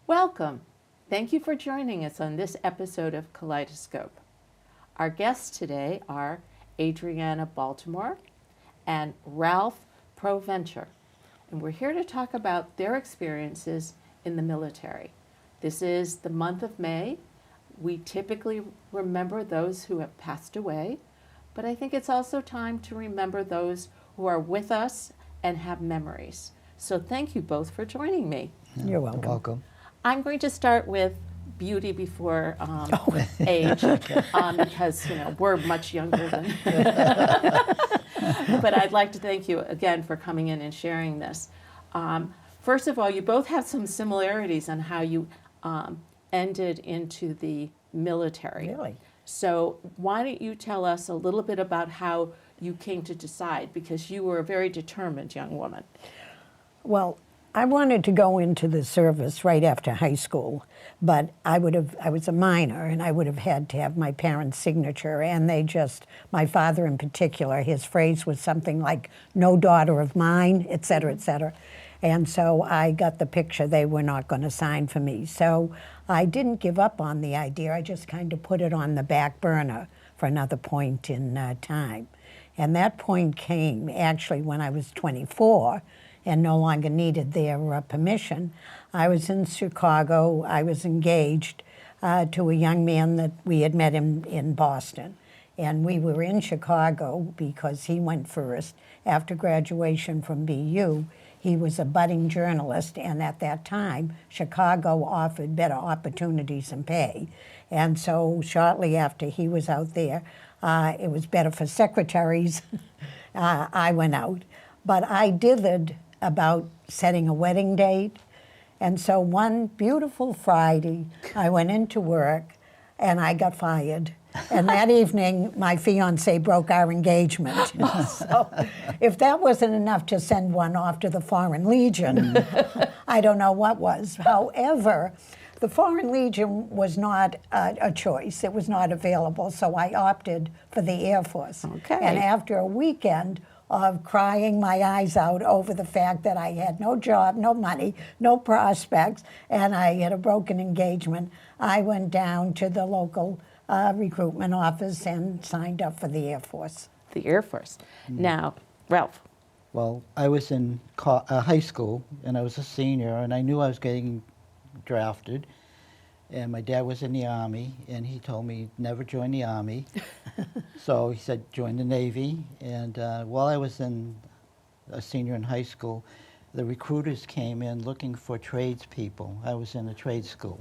Welcome. Thank you for joining us on this episode of Kaleidoscope. Our guests today are Adrianna Baltimore and Ralph Provencher, and we're here to talk about their experiences in the military. This is the month of May. We typically remember those who have passed away, but I think it's also time to remember those who are with us and have memories. So thank you both for joining me. You're welcome. You're welcome. I'm going to start with beauty before age, because we're much younger than. But I'd like to thank you again for coming in and sharing this. First of all, you both have some similarities on how you ended into the military. Really? So why don't you tell us a little bit about how you came to decide, because you were a very determined young woman. Well, I wanted to go into the service right after high school, but I was a minor, and I would have had to have my parents' signature, and my father in particular, his phrase was something like, "No daughter of mine," et cetera, et cetera. And so I got the picture they were not going to sign for me. So I didn't give up on the idea. I just kind of put it on the back burner for another point in time. And that point came actually when I was 24 and no longer needed their permission. I was in Chicago. I was engaged to a young man that we had met in Boston. And we were in Chicago because he went first. After graduation from BU, he was a budding journalist, and at that time, Chicago offered better opportunities and pay. And so shortly after he was out there, it was better for secretaries. I went out. But I dithered about setting a wedding date. And so one beautiful Friday, I went into work and I got fired. And that evening, my fiancé broke our engagement. So if that wasn't enough to send one off to the Foreign Legion, I don't know what was. However, the Foreign Legion was not a choice. It was not available, so I opted for the Air Force. Okay. And after a weekend of crying my eyes out over the fact that I had no job, no money, no prospects, and I had a broken engagement, I went down to the local recruitment office and signed up for the Air Force. The Air Force. Now, Ralph. Well, I was in high school, and I was a senior, and I knew I was getting drafted. And my dad was in the Army, and he told me never join the Army. So he said join the Navy. And while I was a senior in high school, the recruiters came in looking for tradespeople. I was in a trade school.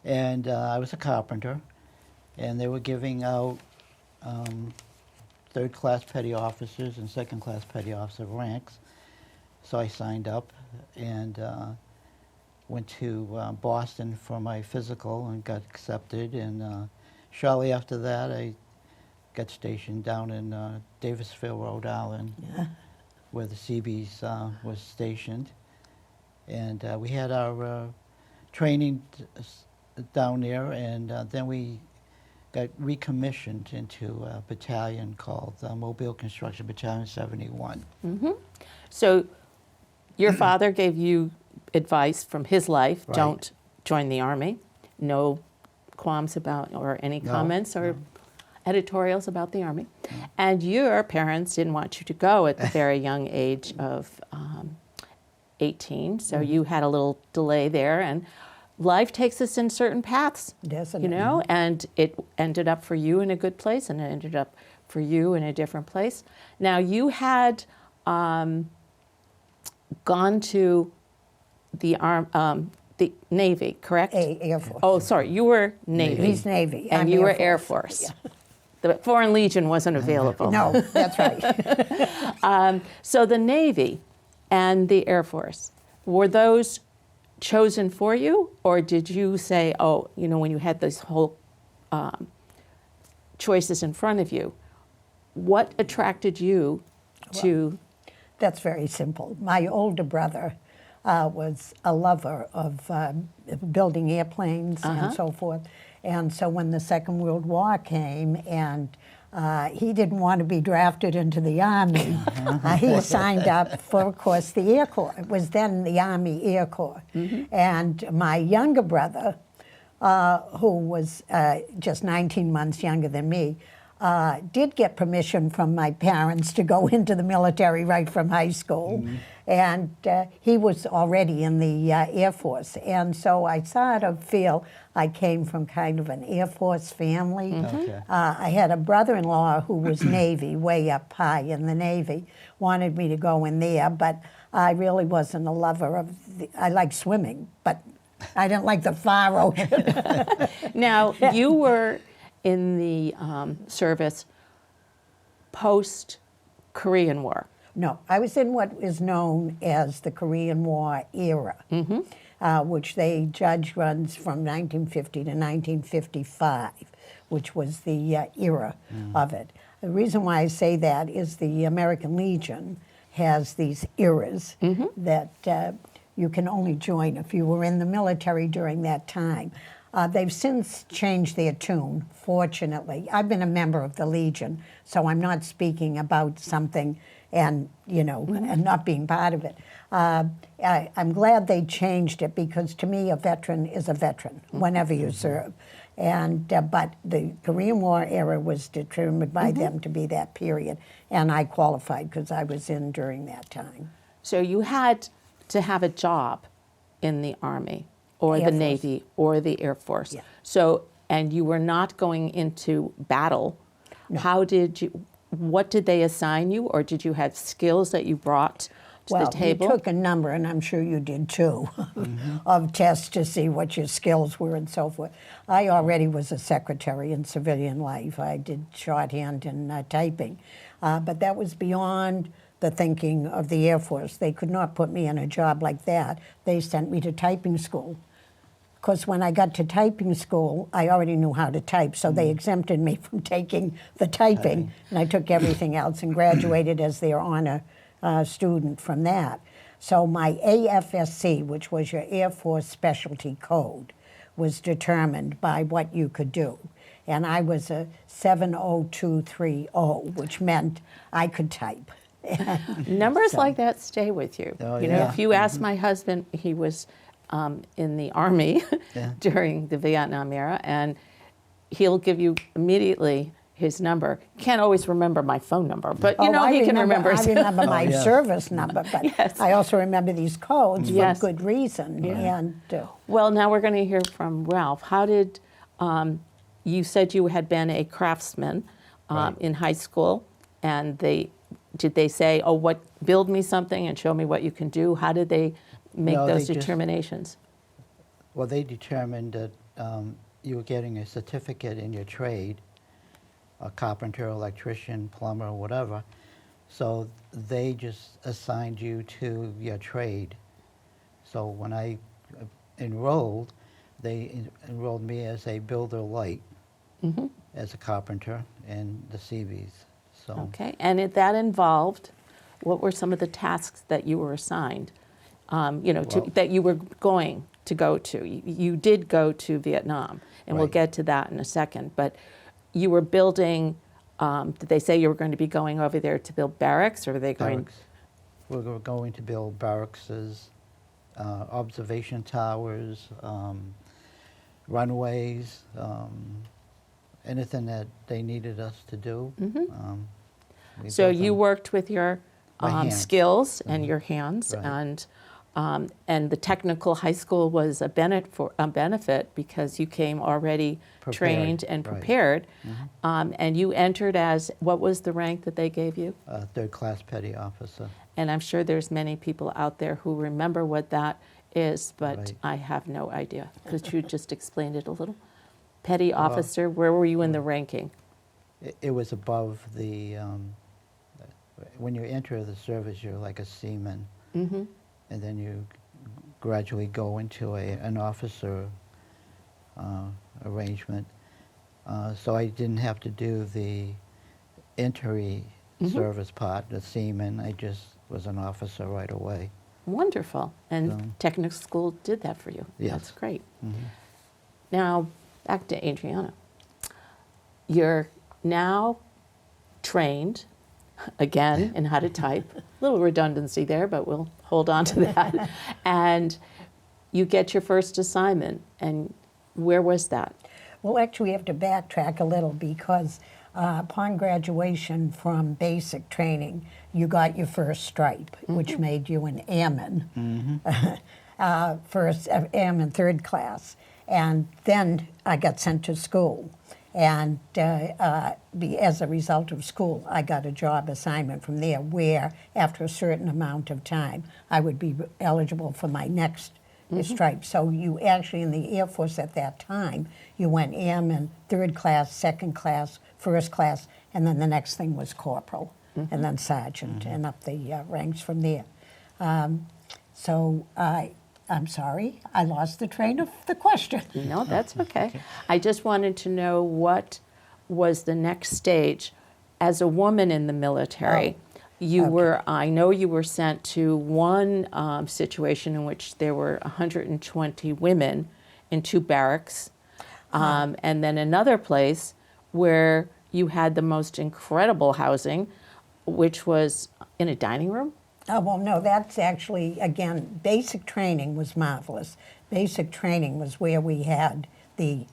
And I was a carpenter, and they were giving out third-class petty officers and second-class petty officer ranks. So I signed up and went to Boston for my physical and got accepted. And shortly after that, I got stationed down in Davisville, Rhode Island, where the Seabees was stationed. And we had our training down there, and then we got recommissioned into a battalion called Mobile Construction Battalion 71. Mm-hmm. So your father gave you advice from his life, Right. Don't join the Army. No qualms about, or any comments or editorials about the Army. No. And your parents didn't want you to go at the very young age of 18, so you had a little delay there. And life takes us in certain paths, Doesn't you it? know, and it ended up for you in a good place, and it ended up for you in a different place. Now, you had gone to the Navy, correct? Air Force. Oh, sorry, you were Navy. He's Navy. And I'm you were Air Force. The Foreign Legion wasn't available. No, that's right. So the Navy and the Air Force, were those chosen for you, or did you say, oh, you know, when you had this whole choices in front of you, what attracted you to? That's very simple. My older brother was a lover of building airplanes and so forth. And so when the Second World War came and He didn't want to be drafted into the Army. He signed up for, of course, the Air Corps. It was then the Army Air Corps. And my younger brother, who was just 19 months younger than me, did get permission from my parents to go into the military right from high school. And he was already in the Air Force. And so I sort of feel I came from kind of an Air Force family. Okay. I had a brother-in-law who was Navy, way up high in the Navy, wanted me to go in there, but I really wasn't a lover of I liked swimming, but I didn't like the far ocean. Now, you were in the service post-Korean War. No, I was in what is known as the Korean War era, which they judge runs from 1950 to 1955, which was the era of it. The reason why I say that is the American Legion has these eras that you can only join if you were in the military during that time. They've since changed their tune, fortunately. I've been a member of the Legion, so I'm not speaking about something and, and not being part of it. I'm glad they changed it because to me a veteran is a veteran whenever you serve. And but the Korean War era was determined by them to be that period, and I qualified because I was in during that time. So you had to have a job in the Army or Air the Force. Navy or the Air Force. Yeah. So, and you were not going into battle. No. What did they assign you, or did you have skills that you brought to the table? You took a number, and I'm sure you did too, of tests to see what your skills were and so forth. I already was a secretary in civilian life. I did shorthand and typing, but that was beyond the thinking of the Air Force. They could not put me in a job like that. They sent me to typing school. Because when I got to typing school, I already knew how to type, so they exempted me from taking the typing, and I took everything else and graduated as their honor student from that. So my AFSC, which was your Air Force Specialty Code, was determined by what you could do. And I was a 70230, which meant I could type. Numbers like that stay with you. Oh, If you ask my husband, he was in the Army during the Vietnam era, and he'll give you immediately his number. Can't always remember my phone number, but he can remember. I remember my service number, but Yes. I also remember these codes Yes. for good reason. Yeah. And Well, now we're going to hear from Ralph. How did you said you had been a craftsman in high school, and did they say, build me something and show me what you can do? How did they make No, those they just- determinations? Well, they determined that you were getting a certificate in your trade, a carpenter, electrician, plumber, whatever. So they just assigned you to your trade. So when I enrolled, they enrolled me as a builder light, as a carpenter in the Seabees. So Okay, and that involved, what were some of the tasks that you were assigned, that you were going to go to? You did go to Vietnam, and we'll Right. get to that in a second, but you were building, did they say you were going to be going over there to build barracks, or were they going? barracks. We were going to build barracks, observation towers, runways, anything that they needed us to do. We So built you them. worked with your My hands. skills and your hands, Right. and the technical high school was a benefit because you came already Prepared, trained and right. prepared, and you entered as, what was the rank that they gave you? Third class petty officer. And I'm sure there's many people out there who remember what that is, but Right. I have no idea. Could you just explain it a little? Petty officer, where were you in the ranking? It was above the, when you enter the service, you're like a seaman. And then you gradually go into an officer arrangement. So I didn't have to do the entry service part, the seaman. I just was an officer right away. Wonderful. And So- technical school did that for you. Yes. That's great. Now, back to Adrianna. You're now trained again in how to type. A little redundancy there, but we'll hold on to that. And you get your first assignment. And where was that? Well, actually, we have to backtrack a little because upon graduation from basic training, you got your first stripe, which made you an airman, first airman third class. And then I got sent to school. And as a result of school, I got a job assignment from there where, after a certain amount of time, I would be eligible for my next stripe. So you actually, in the Air Force at that time, you went airman, third class, second class, first class, and then the next thing was corporal, and then sergeant, and up the ranks from there. I'm sorry, I lost the train of the question. No, that's okay. I just wanted to know what was the next stage as a woman in the military. You were, I know you were sent to one situation in which there were 120 women in 2 barracks, and then another place where you had the most incredible housing, which was in a dining room. Oh, well, no, that's actually, again, basic training was marvelous. Basic training was where we had the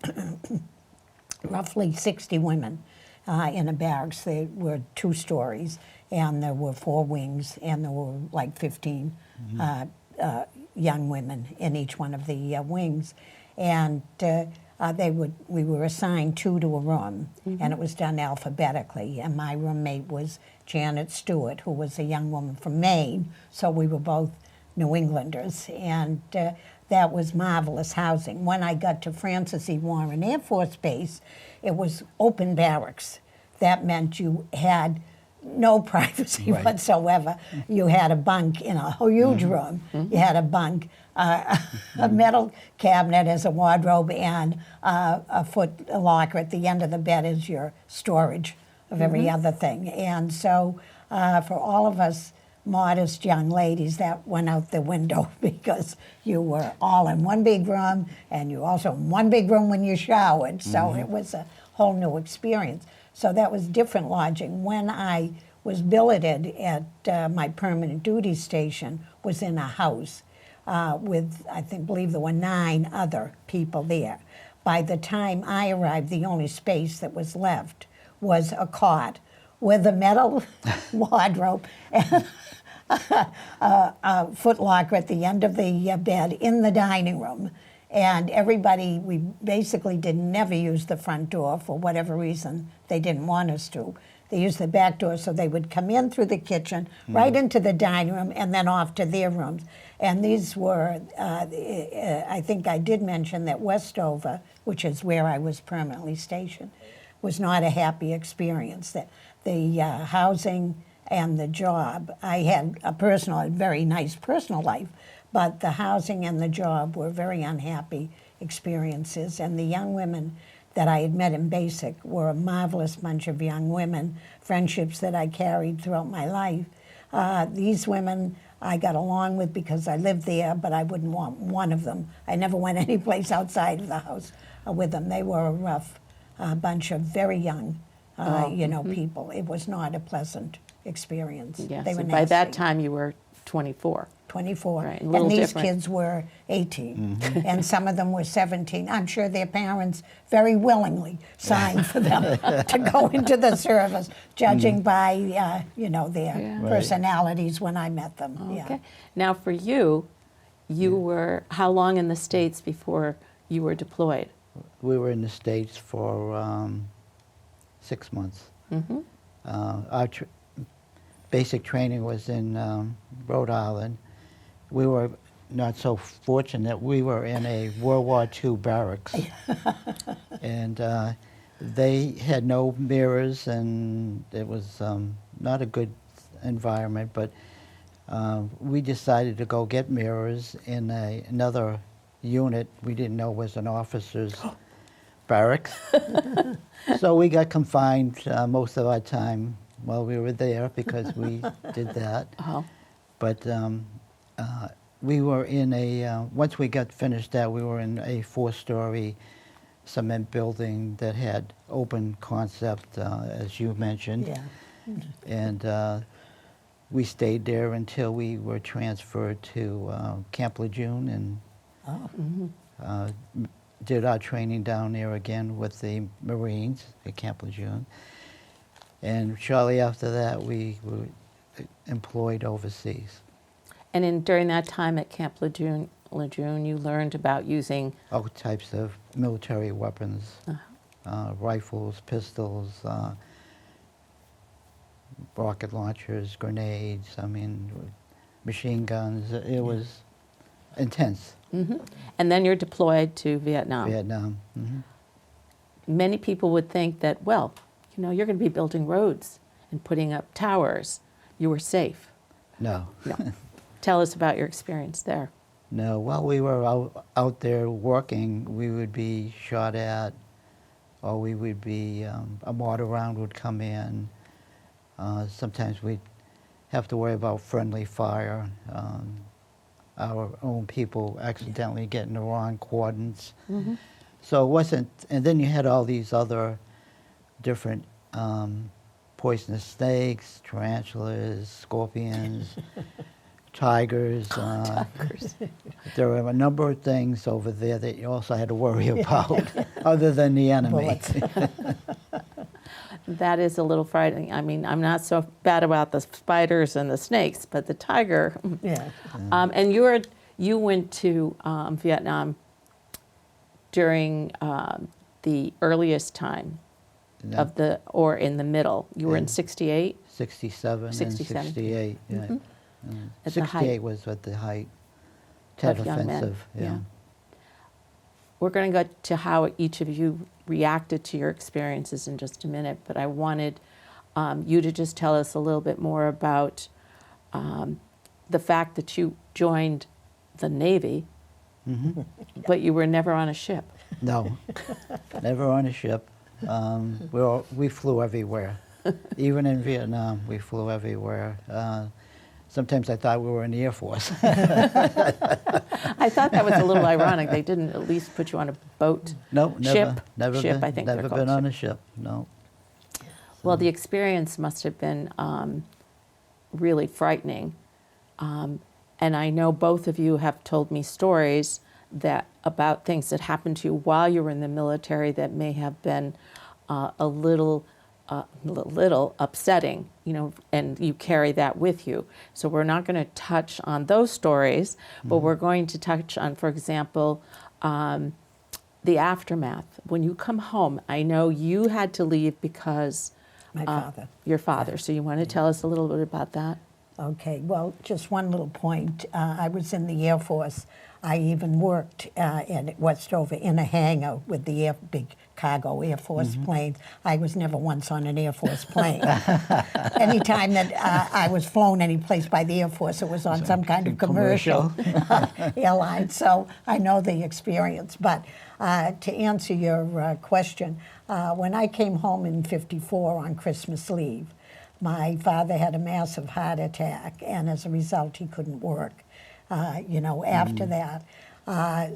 roughly 60 women in a barracks. There were 2 stories, and there were 4 wings, and there were like 15 young women in each one of the wings. And we were assigned 2 to a room, and it was done alphabetically. And my roommate was Janet Stewart, who was a young woman from Maine, so we were both New Englanders. And that was marvelous housing. When I got to Francis E. Warren Air Force Base, it was open barracks. That meant you had no privacy whatsoever. You had a bunk in a huge room. You had a bunk, a metal cabinet as a wardrobe, and a foot locker at the end of the bed as your storage of every other thing. And so for all of us modest young ladies, that went out the window because you were all in one big room, and you also in one big room when you showered. So it was a whole new experience. So that was different lodging. When I was billeted at my permanent duty station, was in a house with, believe there were 9 other people there. By the time I arrived, the only space that was left was a cot with a metal wardrobe and a foot locker at the end of the bed in the dining room. And everybody, we basically never use the front door for whatever reason. They didn't want us to. They used the back door, so they would come in through the kitchen, right into the dining room, and then off to their rooms. And these were, I think I did mention that Westover, which is where I was permanently stationed, was not a happy experience. That the housing and the job, I had a very nice personal life, but the housing and the job were very unhappy experiences. And the young women that I had met in basic were a marvelous bunch of young women, friendships that I carried throughout my life. These women I got along with because I lived there, but I wouldn't want one of them. I never went anyplace outside of the house with them. They were a rough bunch of very young, people. It was not a pleasant experience. Yes, They were and by that nasty. time you were 24. 24. Right, a little and these different. kids were 18, and some of them were 17. I'm sure their parents very willingly signed for them to go into the service, judging by, their personalities when I met them. Okay. Yeah. Now for you, were how long in the States before you were deployed? We were in the States for 6 months. Our basic training was in Rhode Island. We were not so fortunate. We were in a World War II barracks. And they had no mirrors, and it was not a good environment, but we decided to go get mirrors in another unit we didn't know was an officer's barracks. So we got confined most of our time while we were there because we did that. But we were in once we got finished that, we were in a 4-story cement building that had open concept, as you mentioned. And we stayed there until we were transferred to Camp Lejeune and did our training down there again with the Marines at Camp Lejeune. And shortly after that, we were employed overseas. And during that time at Camp Lejeune, you learned about using All types of military weapons, rifles, pistols, rocket launchers, grenades, I mean, machine guns. It was intense. And then you're deployed to Vietnam. Vietnam. Many people would think that, well, you know, you're going to be building roads and putting up towers. You were safe. No. No. Tell us about your experience there. No, while we were out there working, we would be shot at, or we would be, a mortar round would come in. Sometimes we'd have to worry about friendly fire, our own people accidentally getting the wrong coordinates. So it wasn't, and then you had all these other different poisonous snakes, tarantulas, scorpions, tigers. There were a number of things over there that you also had to worry about, other than the enemy. Bullets. That is a little frightening. I mean, I'm not so bad about the spiders and the snakes, but the tiger. Yeah. And you went to Vietnam during the earliest time No, of the, or in the middle. You were in Yeah. 68. 67 and 67. 68. Yeah. At the height. 68 was at the height. Tet Of young men, offensive. yeah. We're going to go to how each of you reacted to your experiences in just a minute, but I wanted you to just tell us a little bit more about the fact that you joined the Navy, but you were never on a ship. No, never on a ship. We flew everywhere. Even in Vietnam, we flew everywhere. Sometimes I thought we were in the Air Force. I thought that was a little ironic. They didn't at least put you on a boat. No, Ship? never Ship, been. I think they're never called been on ship. a ship. No. Well, the experience must have been really frightening. And I know both of you have told me stories that about things that happened to you while you were in the military that may have been a little upsetting, you know, and you carry that with you. So we're not going to touch on those stories, but we're going to touch on, for example, the aftermath. When you come home, I know you had to leave because My father. your father. So you want to tell us a little bit about that? Okay, well, just one little point. I was in the Air Force. I even worked in Westover in a hangar with the big cargo Air Force planes. I was never once on an Air Force plane. Anytime that I was flown any place by the Air Force, it was on some kind of commercial airline. So I know the experience. But to answer your question, when I came home in '54 on Christmas Eve, my father had a massive heart attack, and as a result, he couldn't work. After that.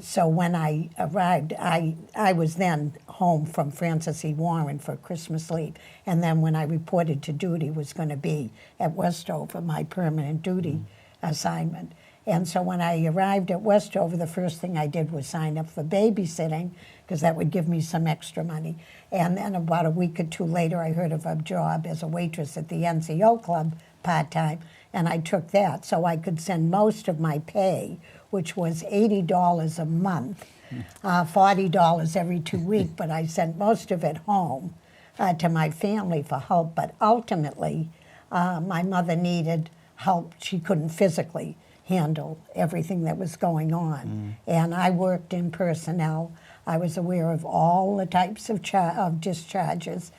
So when I arrived, I was then home from Francis E. Warren for Christmas leave. And then when I reported to duty was going to be at Westover, my permanent duty assignment. And so when I arrived at Westover, the first thing I did was sign up for babysitting, because that would give me some extra money. And then about a week or two later, I heard of a job as a waitress at the NCO club part-time, and I took that so I could send most of my pay, which was $80 a month, $40 every 2 weeks, but I sent most of it home to my family for help. But ultimately, my mother needed help. She couldn't physically handle everything that was going on. And I worked in personnel. I was aware of all the types of discharges,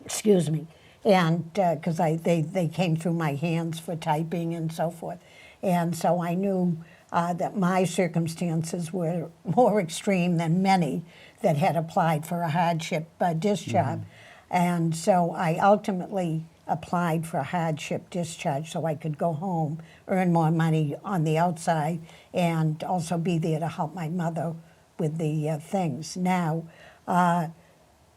excuse me, and because they came through my hands for typing and so forth. And so I knew that my circumstances were more extreme than many that had applied for a hardship discharge. And so I ultimately applied for a hardship discharge so I could go home, earn more money on the outside, and also be there to help my mother with the things. Now,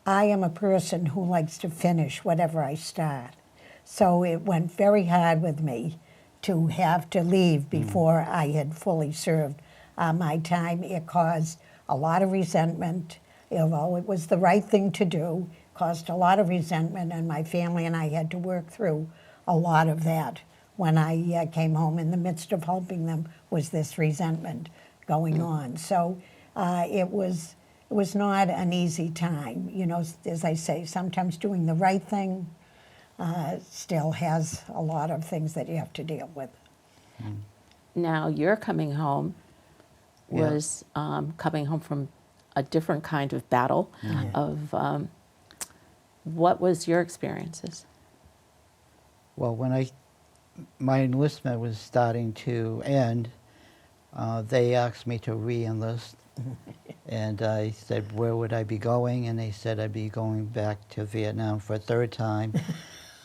I am a person who likes to finish whatever I start. So it went very hard with me to have to leave before I had fully served my time. It caused a lot of resentment. Although it was the right thing to do, caused a lot of resentment, and my family and I had to work through a lot of that. When I came home, in the midst of helping them was this resentment going on. So it was not an easy time. You know, as I say, sometimes doing the right thing still has a lot of things that you have to deal with. Now, your coming home Yeah. was coming home from a different kind of battle. Of what was your experiences? Well, when my enlistment was starting to end, they asked me to re-enlist. And I said, where would I be going? And they said I'd be going back to Vietnam for a third time.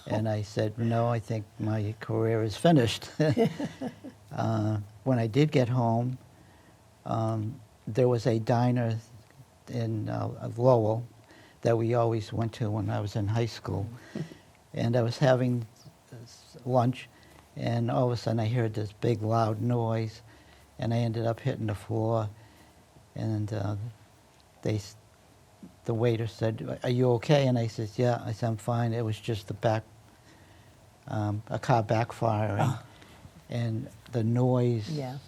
And I said, no, I think my career is finished. When I did get home, there was a diner in Lowell that we always went to when I was in high school. And I was having lunch, and all of a sudden I heard this big loud noise, and I ended up hitting the floor. And the waiter said, "Are you okay?" And I said, "Yeah." I said, "I'm fine." It was just a car backfiring, and the noise Yeah,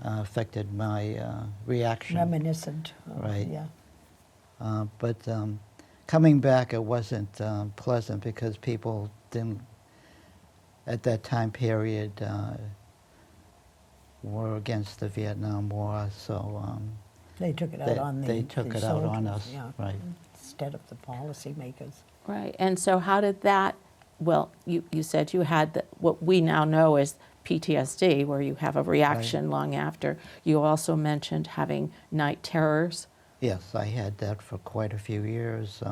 affected my reaction. reminiscent. Right. Yeah. But coming back, it wasn't pleasant because people didn't, at that time period, were against the Vietnam War, so They took it out on they took the it out on soldiers, us, yeah, right. instead of the policymakers. Right. And so how did that, well, you said you had what we now know as PTSD, where you have a reaction long after. You also mentioned having night terrors. Yes, I had that for quite a few years.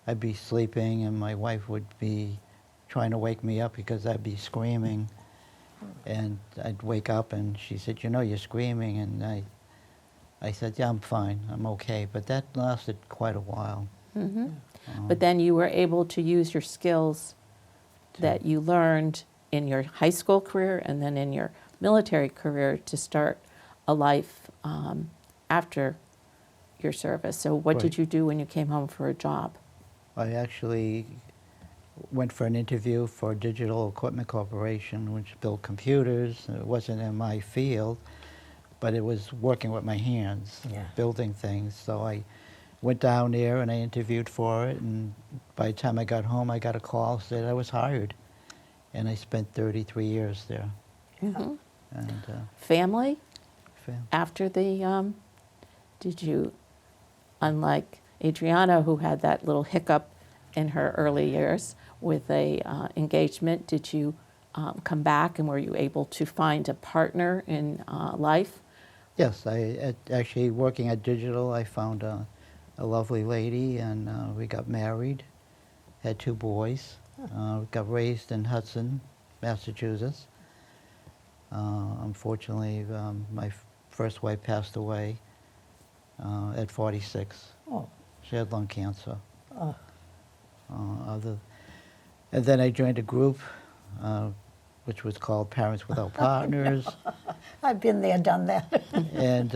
I'd be sleeping and my wife would be trying to wake me up because I'd be screaming. And I'd wake up and she said, "You know, you're screaming." And I said, "Yeah, I'm fine, I'm okay." But that lasted quite a while. But then you were able to use your skills that you learned in your high school career and then in your military career to start a life after your service. So what Right. did you do when you came home for a job? I actually went for an interview for Digital Equipment Corporation, which built computers. It wasn't in my field, but it was working with my hands, Yeah. building things. So I went down there and I interviewed for it, and by the time I got home, I got a call said I was hired. And I spent 33 years there. Mhm. And Family? fam- After the, did you, unlike Adrianna, who had that little hiccup in her early years with a engagement, did you come back and were you able to find a partner in life? yes, actually working at Digital, I found a lovely lady, and we got married, had 2 boys. Got raised in Hudson, Massachusetts. Unfortunately, my first wife passed away at 46. Oh, She had lung cancer. oh, And then I joined a group which was called Parents Without Partners. I've been there, done that. And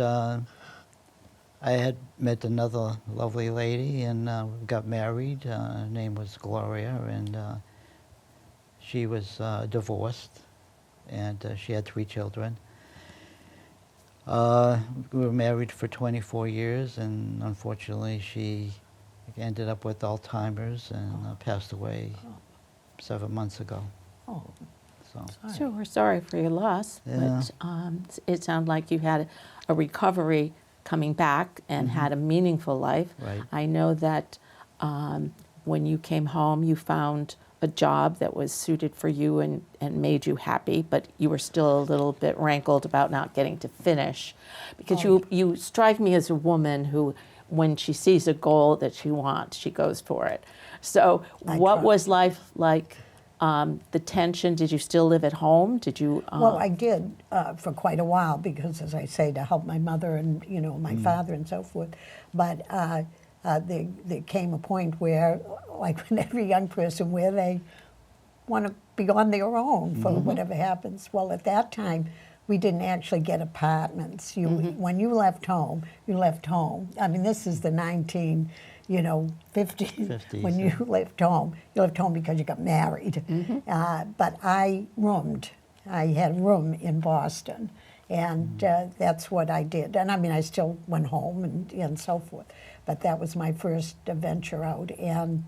I had met another lovely lady and we got married. Her name was Gloria, and she was divorced, and she had 3 children. We were married for 24 years, and unfortunately she ended up with Alzheimer's and passed away 7 months ago. Oh, So So we're sorry for your loss, Yeah. but it sounded like you had a recovery coming back and had a meaningful life. Right. I know that when you came home, you found a job that was suited for you and made you happy, but you were still a little bit rankled about not getting to finish. Because you strike me as a woman who, when she sees a goal that she wants, she goes for it. So what try. was life like? The tension, did you still live at home? Did you? well, I did for quite a while because, as I say, to help my mother and my father and so forth. But there came a point where, like when every young person, where they want to be on their own for whatever happens. Well, at that time, we didn't actually get apartments. When you left home, you left home. I mean, this is the 50s. 50s, When you left home because you got married. But I roomed. I had a room in Boston, and that's what I did. And I mean, I still went home and so forth. But that was my first venture out. And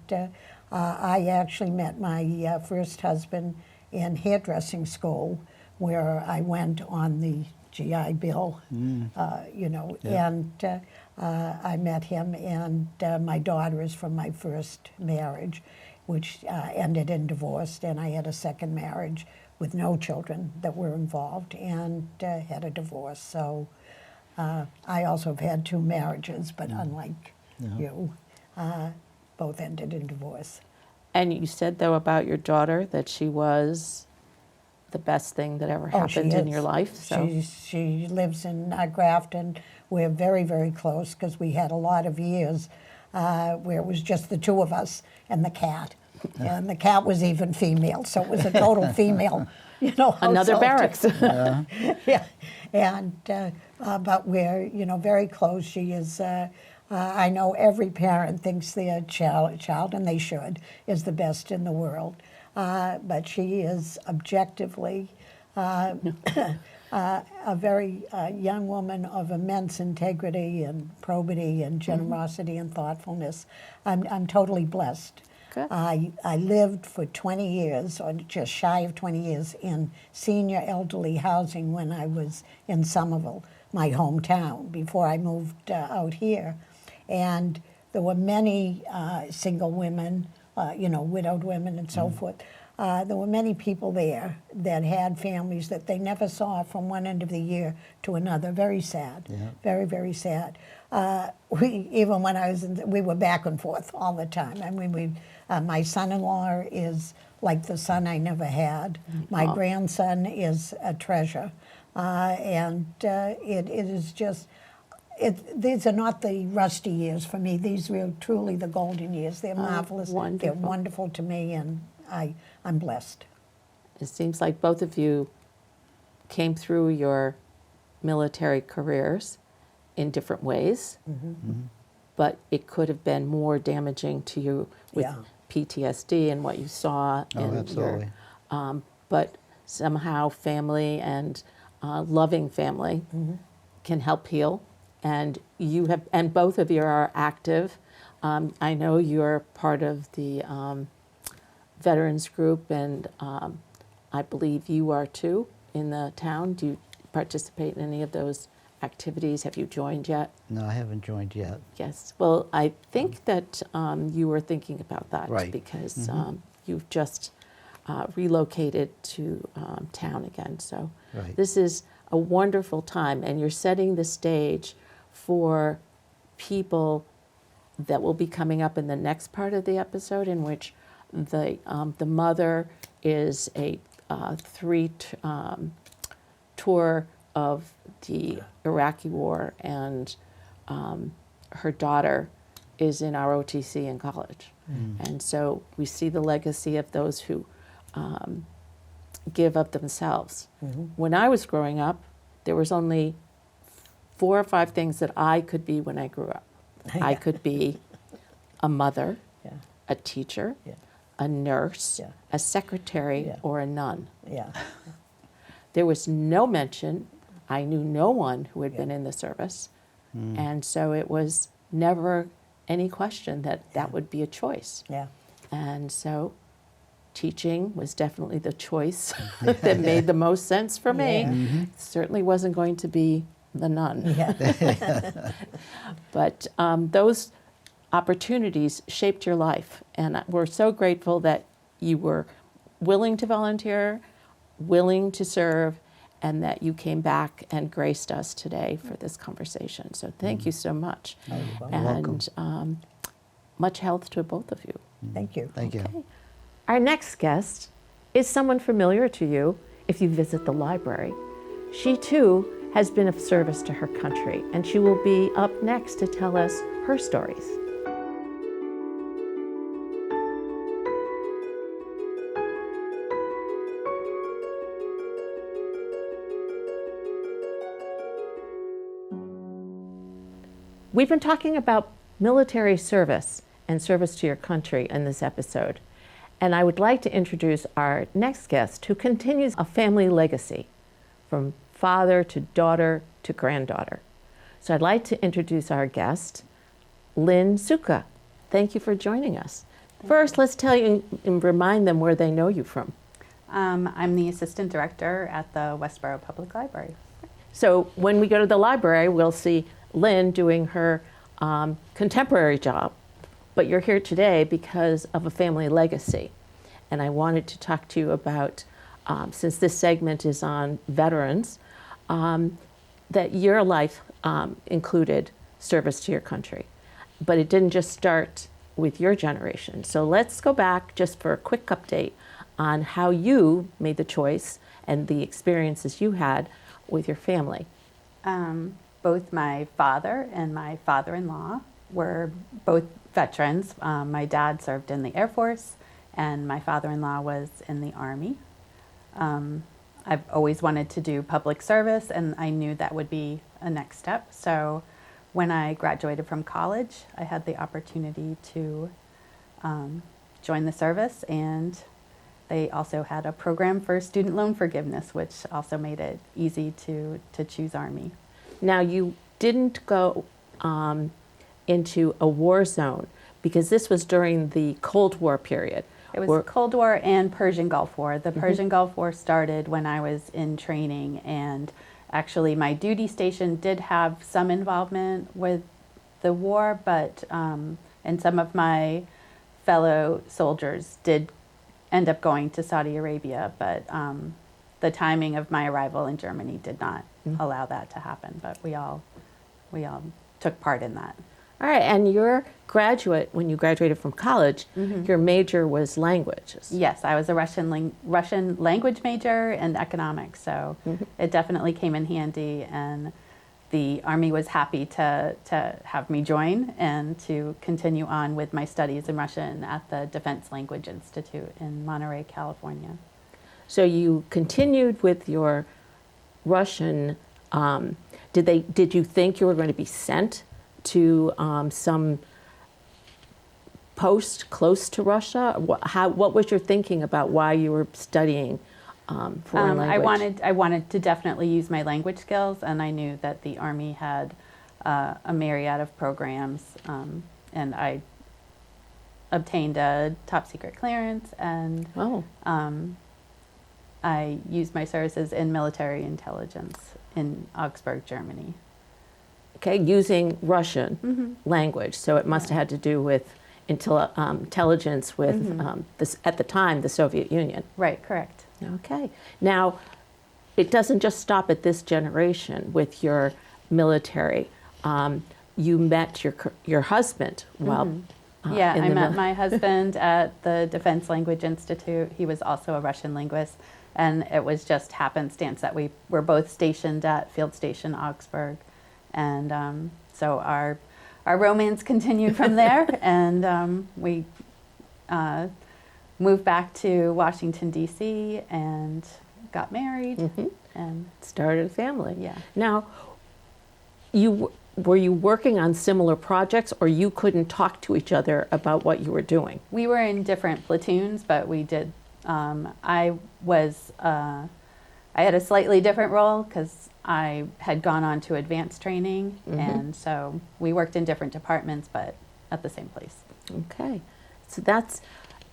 I actually met my first husband in hairdressing school, where I went on the GI Bill, and I met him, and my daughter is from my first marriage, which ended in divorce, and I had a second marriage with no children that were involved, and had a divorce. So I also have had 2 marriages, but unlike you, both ended in divorce. And you said, though, about your daughter that she was the best thing that ever happened in your life. So She lives in Grafton. We're very, very close because we had a lot of years where it was just the 2 of us and the cat. And the cat was even female, so it was a total female, another household. barracks. Yeah, and but we're very close. She is. I know every parent thinks their child, and they should, is the best in the world. But she is objectively a very young woman of immense integrity and probity and generosity and thoughtfulness. I'm totally blessed. Good. I lived for 20 years, or just shy of 20 years, in senior elderly housing when I was in Somerville, my hometown, before I moved out here. And there were many single women, widowed women and so forth. There were many people there that had families that they never saw from one end of the year to another. Very sad. Yeah. Very, very sad. Even when I was we were back and forth all the time. I mean, my son-in-law is like the son I never had. My grandson is a treasure. And it is just... these are not the rusty years for me. These were truly the golden years. They're marvelous. Wonderful. They're wonderful to me, and I'm blessed. It seems like both of you came through your military careers in different ways, but it could have been more damaging to you with PTSD and what you saw in absolutely. your... but somehow family and loving family can help heal. And you have, and both of you are active. I know you're part of the veterans group, and I believe you are too in the town. Do you participate in any of those activities? Have you joined yet? No, I haven't joined yet. Yes. Well, I think that you were thinking about that, Right. because you've just relocated to town again. So Right. this is a wonderful time, and you're setting the stage for people that will be coming up in the next part of the episode, in which the mother is a 3 tour of the Iraqi war, and her daughter is in ROTC in college. And so we see the legacy of those who give up themselves. When I was growing up, there was only 4 or 5 things that I could be when I grew up. I could be a mother, a teacher, a nurse, a secretary, or a nun. Yeah. There was no mention. I knew no one who had been in the service. And so it was never any question that that would be a choice. Yeah. And so teaching was definitely the choice that made the most sense for me. Yeah. Certainly wasn't going to be the nun. Yeah. But those opportunities shaped your life. And we're so grateful that you were willing to volunteer, willing to serve, and that you came back and graced us today for this conversation. So thank you so much. And much health to both of you. Thank you. Thank you. Okay. Our next guest is someone familiar to you if you visit the library. She too has been of service to her country, and she will be up next to tell us her stories. We've been talking about military service and service to your country in this episode. And I would like to introduce our next guest who continues a family legacy from father to daughter to granddaughter. So I'd like to introduce our guest, Lynne Soukup. Thank you for joining us. First, let's tell you and remind them where they know you from. I'm the assistant director at the Westboro Public Library. So when we go to the library, we'll see Lynne doing her contemporary job. But you're here today because of a family legacy. And I wanted to talk to you about, since this segment is on veterans, that your life included service to your country. But it didn't just start with your generation. So let's go back just for a quick update on how you made the choice and the experiences you had with your family. Both my father and my father-in-law were both veterans. My dad served in the Air Force and my father-in-law was in the Army. I've always wanted to do public service and I knew that would be a next step. So when I graduated from college, I had the opportunity to join the service, and they also had a program for student loan forgiveness, which also made it easy to choose Army. Now, you didn't go into a war zone because this was during the Cold War period. It was Cold War and Persian Gulf War. The Persian Gulf War started when I was in training, and actually my duty station did have some involvement with the war, but and some of my fellow soldiers did end up going to Saudi Arabia, but the timing of my arrival in Germany did not allow that to happen, but we all took part in that. All right, and your graduate, when you graduated from college, your major was languages. Yes, I was a Russian language major and economics, so it definitely came in handy, and the Army was happy to have me join and to continue on with my studies in Russian at the Defense Language Institute in Monterey, California. So you continued with your Russian. Did you think you were going to be sent to some post close to Russia? What was your thinking about why you were studying foreign language? I wanted to definitely use my language skills, and I knew that the Army had a myriad of programs, and I obtained a top secret clearance, and I used my services in military intelligence in Augsburg, Germany. Okay, using Russian language, so it must have had to do with intelligence with this at the time the Soviet Union. Right, correct. Okay, now it doesn't just stop at this generation with your military. You met your husband while. Yeah, I met my husband at the Defense Language Institute. He was also a Russian linguist, and it was just happenstance that we were both stationed at Field Station Augsburg. And so our romance continued from there, and we moved back to Washington, D.C., and got married and started a family. Yeah. Now, were you working on similar projects, or you couldn't talk to each other about what you were doing? We were in different platoons, but we did. I had a slightly different role because I had gone on to advanced training, and so we worked in different departments, but at the same place. Okay, so that's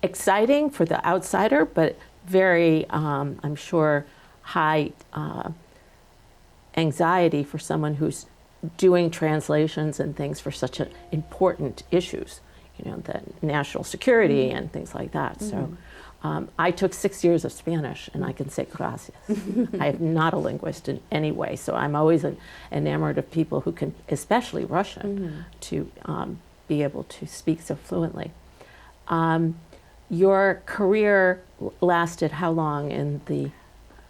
exciting for the outsider, but very, I'm sure, high anxiety for someone who's doing translations and things for such important issues, the national security and things like that. So I took 6 years of Spanish, and I can say gracias. I am not a linguist in any way, so I'm always enamored of people who can, especially Russian, to be able to speak so fluently. Your career lasted how long in the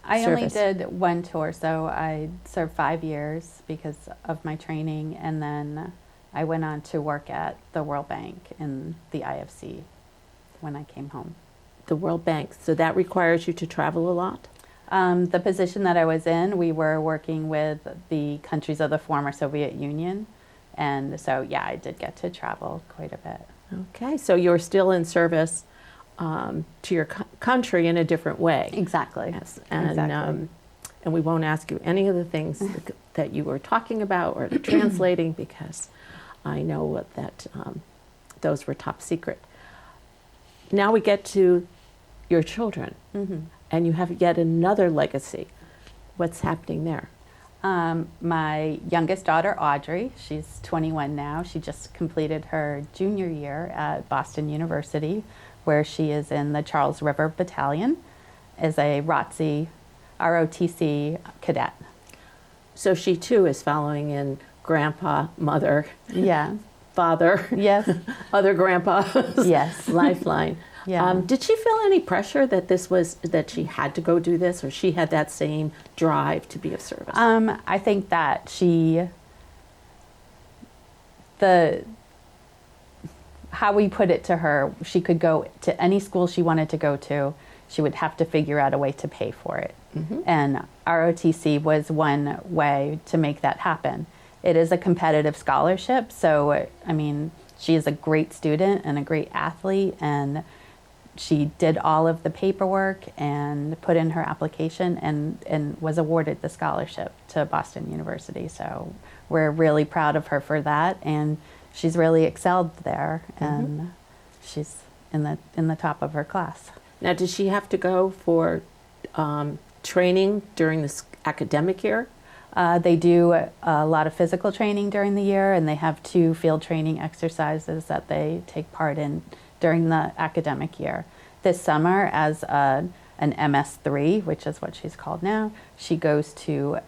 I service? only did one tour, so I served 5 years because of my training, and then I went on to work at the World Bank in the IFC when I came home. The World Bank, so that requires you to travel a lot? The position that I was in, we were working with the countries of the former Soviet Union, And so, yeah, I did get to travel quite a bit. Okay, so you're still in service to your country in a different way. Exactly. Yes, and Exactly. and we won't ask you any of the things that you were talking about or translating, because I know that those were top secret. Now we get to your children, and you have yet another legacy. What's happening there? My youngest daughter, Audrey, she's 21 now. She just completed her junior year at Boston University, where she is in the Charles River Battalion as a ROTC cadet. So she too is following in grandpa, mother, Yeah. father, Yes. other grandpa's Yes. lifeline. Yeah. Did she feel any pressure that she had to go do this, or she had that same drive to be of service? I think that how we put it to her, she could go to any school she wanted to go to. She would have to figure out a way to pay for it. And ROTC was one way to make that happen. It is a competitive scholarship, so, I mean, she is a great student and a great athlete, and she did all of the paperwork and put in her application and was awarded the scholarship to Boston University. So we're really proud of her for that, and she's really excelled there, and she's in the top of her class. Now, did she have to go for training during this academic year? They do a lot of physical training during the year, and they have 2 field training exercises that they take part in during the academic year. This summer, as an MS3, which is what she's called now, she goes to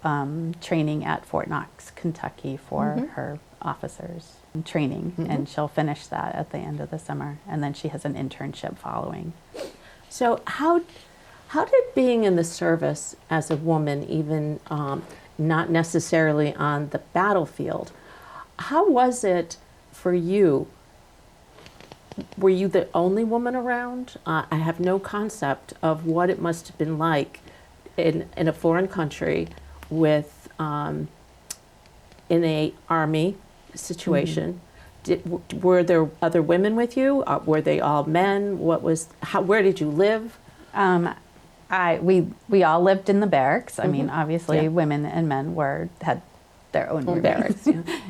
training at Fort Knox, Kentucky for her officers training, and she'll finish that at the end of the summer, and then she has an internship following. So how did being in the service as a woman, even not necessarily on the battlefield, how was it for you? Were you the only woman around? I have no concept of what it must have been like in a foreign country with in a army situation. Were there other women with you? Were they all men? Where did you live? We all lived in the barracks. I mean, obviously, Yeah. women and men had their own roommates. barracks,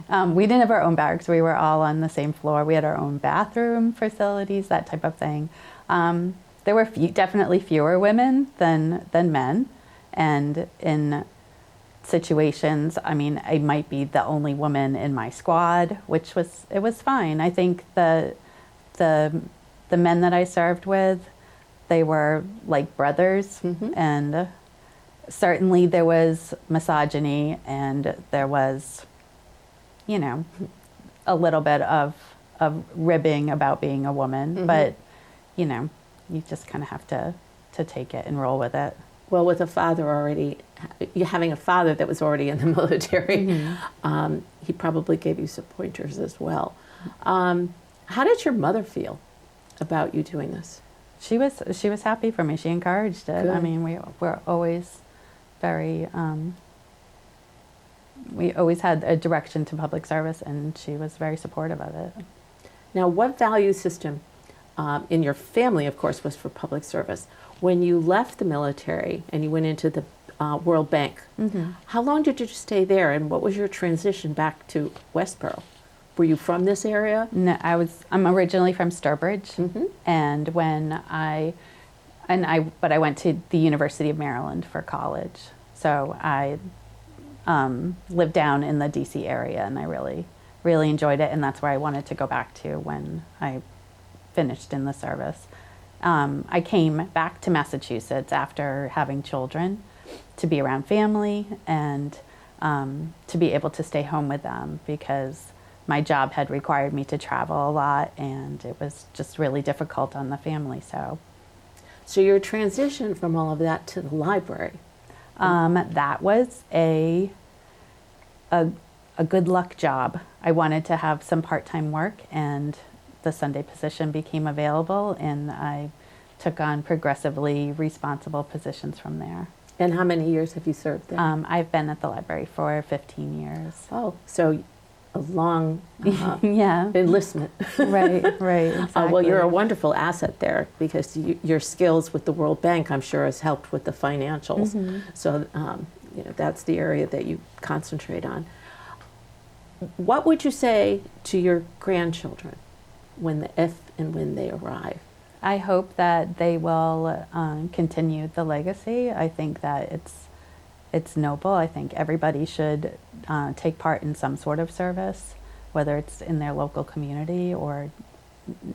yeah. We didn't have our own barracks. We were all on the same floor. We had our own bathroom facilities, that type of thing. There were definitely fewer women than men, and in situations, I mean, I might be the only woman in my squad, which was fine. I think the men that I served with, they were like brothers, and certainly there was misogyny, and there was, a little bit of ribbing about being a woman, but, you just kind of have to take it and roll with it. Well, with having a father that was already in the military, he probably gave you some pointers as well. How did your mother feel about you doing this? She was happy for me. She encouraged it. Good. I mean, we were always very, we always had a direction to public service, and she was very supportive of it. Now, what value system in your family, of course, was for public service? When you left the military and you went into the World Bank, how long did you stay there, and what was your transition back to Westboro? Were you from this area? No, I'm originally from Sturbridge, and but I went to the University of Maryland for college. So I lived down in the DC area, and I really, really enjoyed it, and that's where I wanted to go back to when I finished in the service. I came back to Massachusetts after having children to be around family and to be able to stay home with them, because my job had required me to travel a lot, and it was just really difficult on the family. So your transition from all of that to the library. That was a good luck job. I wanted to have some part-time work, and the Sunday position became available, and I took on progressively responsible positions from there. And how many years have you served there? I've been at the library for 15 years. Oh, so a long Yeah. enlistment. Right, exactly. Well, you're a wonderful asset there because your skills with the World Bank, I'm sure, has helped with the financials. So, that's the area that you concentrate on. What would you say to your grandchildren if and when they arrive? I hope that they will continue the legacy. I think that it's noble. I think everybody should take part in some sort of service, whether it's in their local community or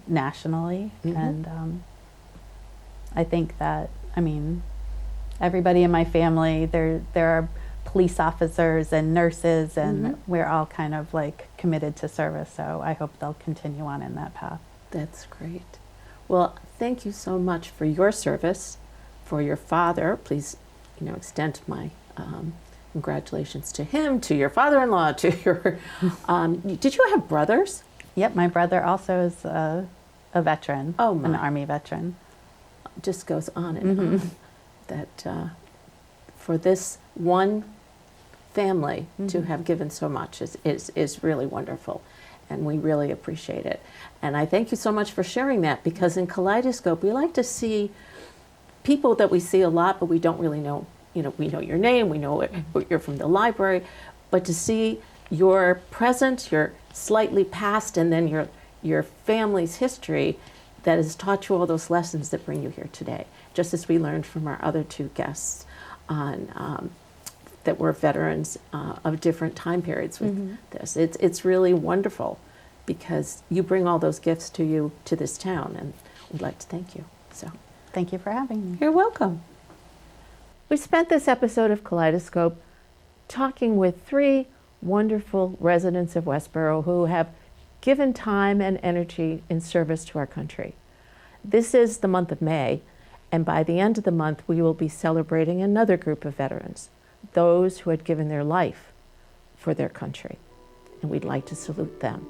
nationally. And I think that, everybody in my family, there are police officers and nurses, and we're all kind of like committed to service. So I hope they'll continue on in that path. That's great. Well, thank you so much for your service, for your father. Please, extend my congratulations to him, to your father-in-law, to your. Did you have brothers? Yep, my brother also is a veteran, Oh, my. an Army veteran. Just goes on and on. That for this one family to have given so much is really wonderful, and we really appreciate it. And I thank you so much for sharing that, because in Kaleidoscope we like to see people that we see a lot, but we don't really know. We know your name, we know you're from the library, but to see your present, your slightly past, and then your family's history that has taught you all those lessons that bring you here today, just as we learned from our other two guests on that were veterans of different time periods with this. It's really wonderful, because you bring all those gifts to this town, and we'd like to thank you. So Thank you for having me. you're welcome. We spent this episode of Kaleidoscope talking with three wonderful residents of Westboro who have given time and energy in service to our country. This is the month of May, and by the end of the month, we will be celebrating another group of veterans, those who had given their life for their country, and we'd like to salute them.